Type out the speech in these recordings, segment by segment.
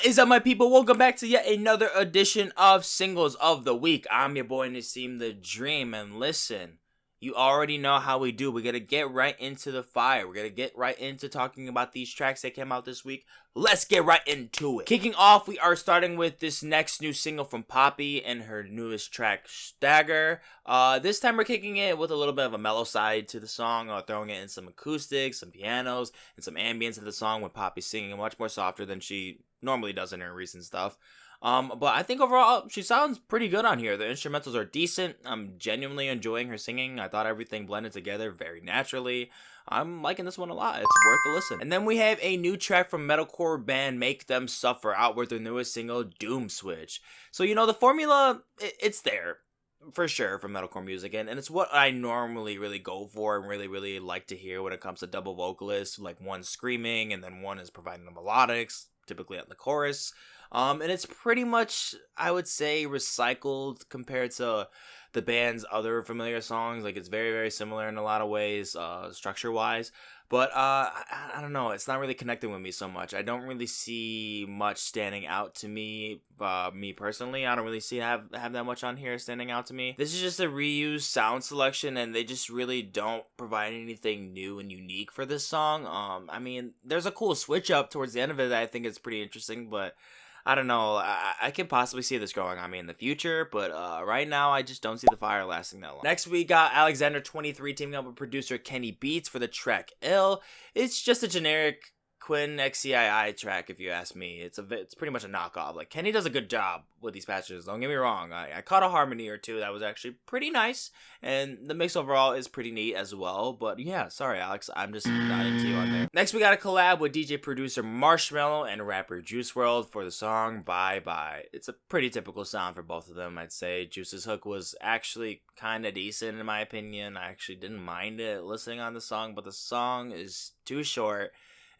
What is up, my people? Welcome back to yet another edition of Singles of the Week. I'm your boy Naseem the Dream, and listen, you already know how we do. We're gonna get right into the fire. We're gonna get right into talking about these tracks that came out this week. Let's get right into it. Kicking off, we are starting with this next new single from Poppy and her newest track, Stagger. This time we're kicking it with a little bit of a mellow side to the song, throwing it in some acoustics, some pianos, and some ambience of the song, with Poppy singing much more softer than she normally does in her recent stuff. But I think overall she sounds pretty good on here. The instrumentals are decent. I'm genuinely enjoying her singing. I thought everything blended together very naturally. I'm liking this one a lot. It's worth a listen. And then we have a new track from metalcore band Make Them Suffer out with their newest single, Doomswitch. So, you know, the formula, it's there for sure for metalcore music, and it's what I normally really go for and really like to hear when it comes to double vocalists, like one screaming and then one is providing the melodics, typically at the chorus. And it's pretty much, I would say, recycled compared to the band's other familiar songs. Like, it's very similar in a lot of ways, structure-wise. But, I don't know, it's not really connecting with me so much. I don't really see much standing out to me, me personally. I don't really have that much on here standing out to me. This is just a reused sound selection, and they just really don't provide anything new and unique for this song. I mean, there's a cool switch up towards the end of it that I think is pretty interesting, but I don't know. I can possibly see this growing on me in the future, but right now I just don't see the fire lasting that long. Next, we got Alexander23 teaming up with producer Kenny Beats for the track Ill. It's just a generic Quinn XCII track, if you ask me. It's pretty much a knockoff. Like, Kenny does a good job with these patches, don't get me wrong. I caught a harmony or two that was actually pretty nice, and the mix overall is pretty neat as well. But yeah, sorry Alex, I'm just not into you on there. Next, we got a collab with DJ producer Marshmello and rapper Juice WRLD for the song Bye Bye. It's a pretty typical sound for both of them, I'd say. Juice's hook was actually kind of decent in my opinion. I actually didn't mind it listening on the song, but the song is too short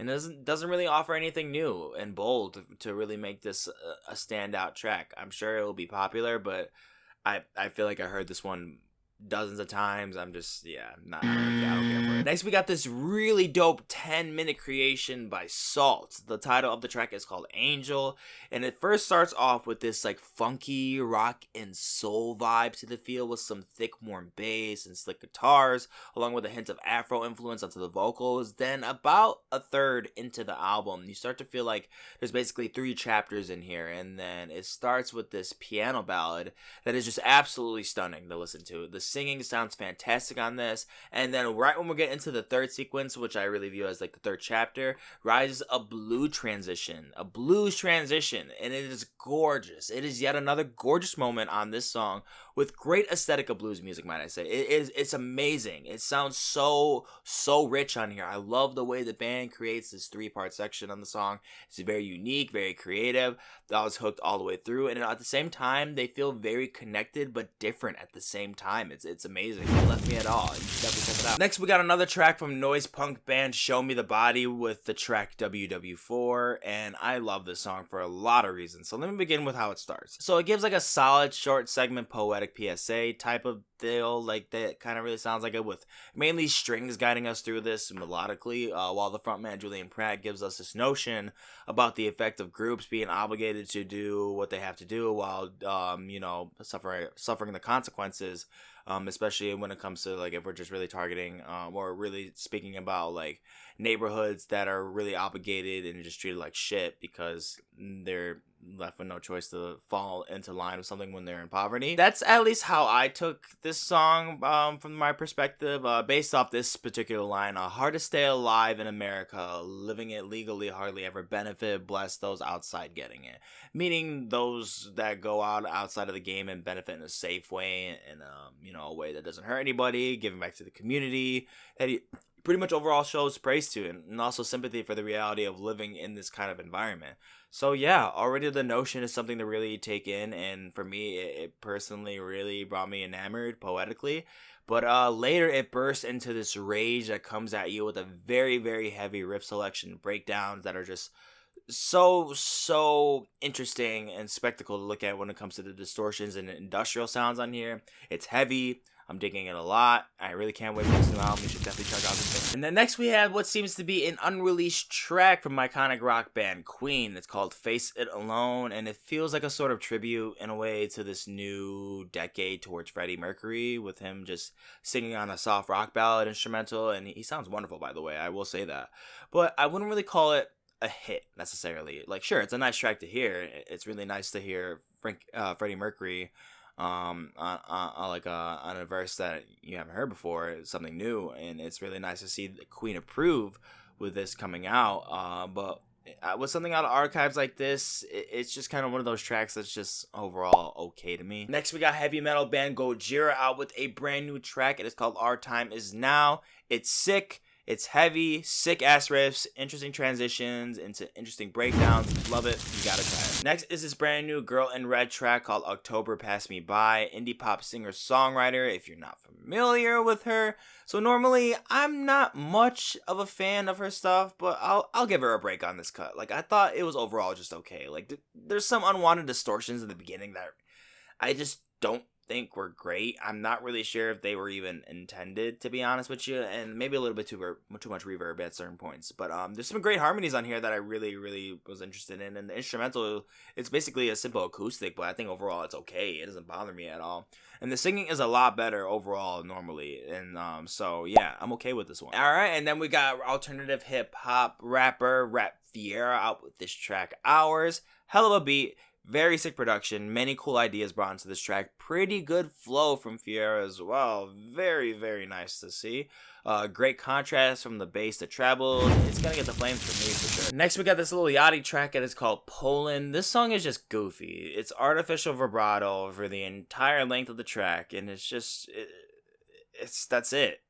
and doesn't really offer anything new and bold to really make this a standout track. I'm sure it will be popular, but I feel like I heard this one dozens of times. I'm just, yeah, I don't care for it. Next, we got this really dope 10-minute creation by SAULT. The title of the track is called Angel, and it first starts off with this like funky rock and soul vibe to the feel, with some thick warm bass and slick guitars, along with a hint of Afro influence onto the vocals. Then about a third into the album, you start to feel like there's basically 3 chapters in here, and then it starts with this piano ballad that is just absolutely stunning to listen to. The singing sounds fantastic on this, and then right when we get into the third sequence, which I really view as like the third chapter, rises a blues transition, and it is gorgeous. It is yet another gorgeous moment on this song with great aesthetic of blues music, might I say. It's amazing. It sounds so rich on here. I love the way the band creates this 3-part section on the song. It's very unique, very creative. I was hooked all the way through, and at the same time, they feel very connected but different at the same time. It's amazing. It left me at all. You should definitely check it out. Next, we got another track from noise punk band Show Me the Body with the track WW4, and I love this song for a lot of reasons. So let me begin with how it starts. So it gives like a solid short segment poetic PSA type of deal, like that kind of really sounds like it, with mainly strings guiding us through this melodically, while the frontman Julian Pratt gives us this notion about the effect of groups being obligated to do what they have to do while suffering the consequences, especially when it comes to like if we're just really targeting or really speaking about like neighborhoods that are really obligated and just treated like shit because they're left with no choice to fall into line with something when they're in poverty. That's at least how I took this song from my perspective, based off this particular line. Hard to stay alive in America, living it legally hardly ever benefit, bless those outside getting it. Meaning those that go outside of the game and benefit in a safe way, and a way that doesn't hurt anybody, giving back to the community that he pretty much overall shows praise to, and also sympathy for the reality of living in this kind of environment. So yeah, already the notion is something to really take in, and for me, it personally really brought me enamored poetically. But later it bursts into this rage that comes at you with a very heavy riff selection, breakdowns that are just so interesting and spectacle to look at when it comes to the distortions and industrial sounds on here. It's heavy. I'm digging it a lot. I really can't wait for this new album. You should definitely check out this thing. And then next we have what seems to be an unreleased track from iconic rock band Queen. It's called Face It Alone, and it feels like a sort of tribute in a way to this new decade towards Freddie Mercury, with him just singing on a soft rock ballad instrumental, and he sounds wonderful, by the way, I will say that. But I wouldn't really call it a hit necessarily. Like, sure, it's a nice track to hear. It's really nice to hear Freddie Mercury on a verse that you haven't heard before. It's something new, and it's really nice to see the Queen approve with this coming out. But with something out of archives like this, it's just kind of one of those tracks that's just overall okay to me. Next, we got heavy metal band Gojira out with a brand new track. It is called Our Time Is Now. It's sick. It's heavy, sick ass riffs, interesting transitions into interesting breakdowns. Love it. You gotta try it. Next is this brand new Girl in Red track called October Passed Me By. Indie pop singer songwriter, if you're not familiar with her. So normally I'm not much of a fan of her stuff, but I'll give her a break on this cut. Like, I thought it was overall just okay. Like, there's some unwanted distortions in the beginning that I just don't think were great. I'm not really sure if they were even intended, to be honest with you, and maybe a little bit too much reverb at certain points. But there's some great harmonies on here that I really was interested in, and the instrumental, it's basically a simple acoustic, but I think overall it's okay. It doesn't bother me at all, and the singing is a lot better overall normally, and so yeah, I'm okay with this one. All right, and then we got alternative hip hop rapper Ferreira out with this track Hours. Hell of a beat. Very sick production, many cool ideas brought into this track. Pretty good flow from Ferreira as well. Very nice to see. Great contrast from the bass to treble. It's gonna get the flames for me for sure. Next we got this Lil Yachty track, and it's called Poland. This song is just goofy. It's artificial vibrato for the entire length of the track, and it's just, that's it.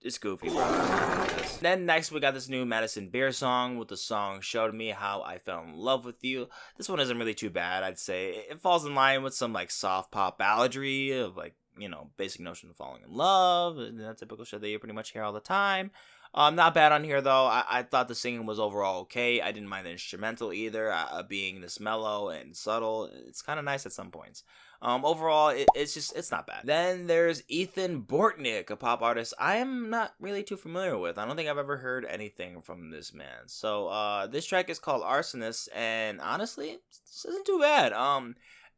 It's goofy, bro. Then next we got this new Madison beer song with the song Showed Me How I Fell in Love With You. This one isn't really too bad, I'd say. It falls in line with some like soft pop balladry of like, you know, basic notion of falling in love, and that typical shit that you pretty much hear all the time. Not bad on here though. I thought the singing was overall okay. I didn't mind the instrumental either, being this mellow and subtle. It's kind of nice at some points. Overall, it's not bad. Then there's Ethan Bortnick, a pop artist I am not really too familiar with. I don't think I've ever heard anything from this man. So this track is called Arsonist, and honestly, this isn't too bad.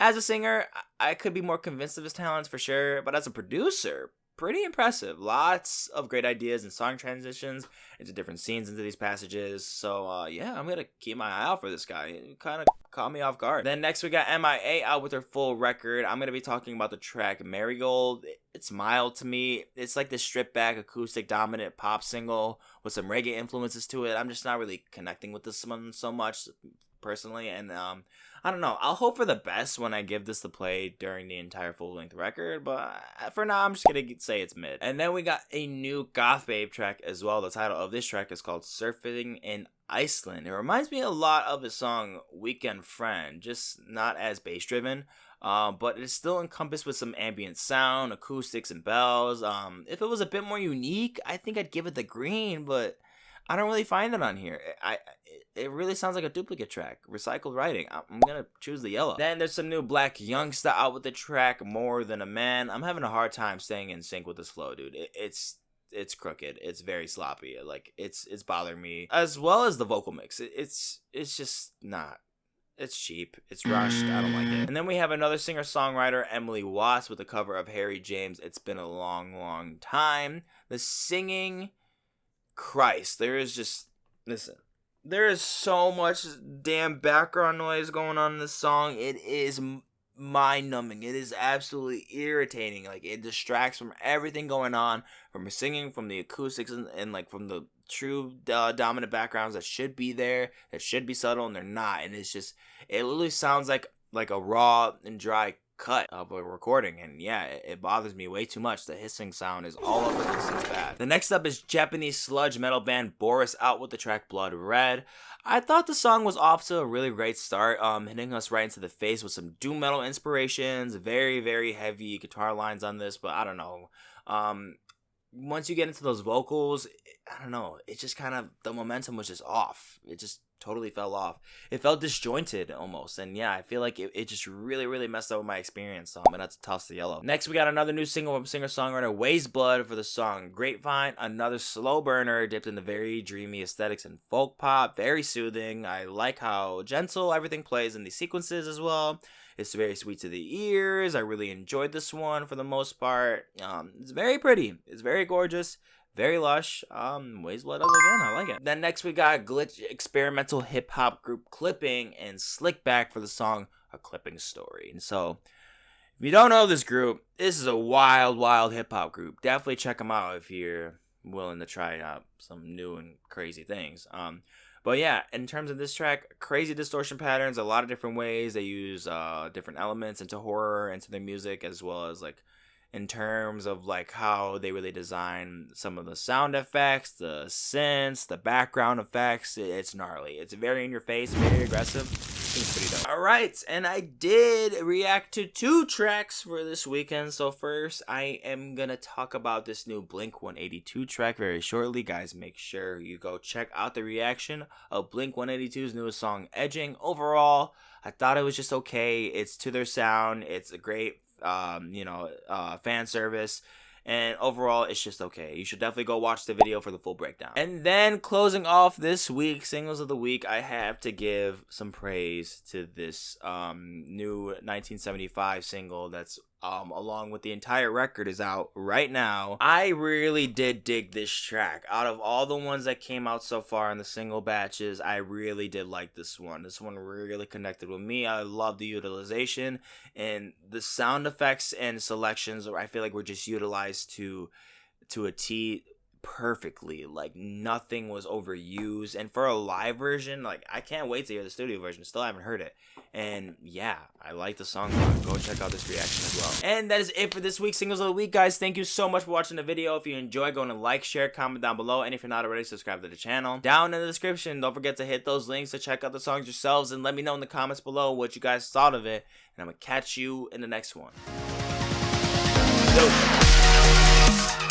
As a singer, I could be more convinced of his talents for sure, but as a producer, pretty impressive. Lots of great ideas and song transitions into different scenes into these passages. So yeah, I'm gonna keep my eye out for this guy. It kind of caught me off guard. Then next we got M.I.A. out with her full record. I'm gonna be talking about the track Marigold. It's mild to me. It's like this stripped back acoustic dominant pop single with some reggae influences to it. I'm just not really connecting with this one so much personally, and I don't know. I'll hope for the best when I give this the play during the entire full-length record, but for now, I'm just gonna say it's mid. And then we got a new Goth Babe track as well. The title of this track is called Surfing in Iceland. It reminds me a lot of his song Weekend Friend, just not as bass-driven, but it's still encompassed with some ambient sound, acoustics, and bells. If it was a bit more unique, I think I'd give it the green, but I don't really find it on here. It really sounds like a duplicate track. Recycled writing. I'm gonna choose the yellow. Then there's some new Black Youngsta out with the track More Than a Man. I'm having a hard time staying in sync with this flow, dude. It's crooked. It's very sloppy. Like it's bothering me, as well as the vocal mix. It's just not. It's cheap. It's rushed. I don't like it. And then we have another singer-songwriter, Emily Watts, with a cover of Harry James' It's Been a Long Time. The singing, Christ, there is so much damn background noise going on in this song. It is mind-numbing. It is absolutely irritating. Like, it distracts from everything going on, from her singing, from the acoustics, and like from the true dominant backgrounds that should be there, that should be subtle, and they're not. And it literally sounds like a raw and dry cut of a recording, and yeah, it bothers me way too much. The hissing sound is all over this. It's bad. The next up is Japanese sludge metal band Boris out with the track Blood Red. I thought the song was off to a really great start, hitting us right into the face with some doom metal inspirations, very heavy guitar lines on this, but I don't know. Once you get into those vocals, I don't know, it just kind of, the momentum was just off. It just totally fell off. It felt disjointed almost, and yeah, I feel like it just really messed up with my experience, and that's a toss to yellow. Next, we got another new single from singer-songwriter Weyes Blood for the song Grapevine, another slow burner dipped into very dreamy aesthetics and folk pop, very soothing. I like how gentle everything plays in the sequences as well. It's very sweet to the ears. I really enjoyed this one for the most part. It's very pretty. It's very gorgeous. Very lush. Weyes Blood does again. I like it. Then next we got glitch experimental hip hop group Clipping and Slikback for the song A Clipping Story. And so, if you don't know this group, this is a wild hip hop group. Definitely check them out if you're willing to try out some new and crazy things. But yeah, in terms of this track, crazy distortion patterns, a lot of different ways. They use different elements into horror, into their music, as well as like in terms of like how they really design some of the sound effects, the synths, the background effects. It's gnarly. It's very in your face, very aggressive. It's pretty dope. Alright, and I did react to 2 tracks for this weekend. So first, I am gonna talk about this new Blink 182 track very shortly. Guys, make sure you go check out the reaction of Blink 182's newest song, Edging. Overall, I thought it was just okay. It's to their sound. It's a great fan service, and overall it's just okay. You should definitely go watch the video for the full breakdown. And then closing off this week singles of the week, I have to give some praise to this new 1975 single that's along with the entire record is out right now. I really did dig this track. Out of all the ones that came out so far in the single batches, I really did like this one. This one really connected with me. I love the utilization and the sound effects and selections. I feel like were just utilized to a T perfectly. Like nothing was overused, and for a live version, like I can't wait to hear the studio version. Still haven't heard it, and yeah, I like the song. Go check out this reaction as well. And that is it for this week's singles of the week, guys. Thank you so much for watching the video. If you enjoyed, go and like, share, comment down below, and if you're not already, subscribe to the channel down in the description. Don't forget to hit those links to check out the songs yourselves, and let me know in the comments below what you guys thought of it, and I'm gonna catch you in the next one. Dope.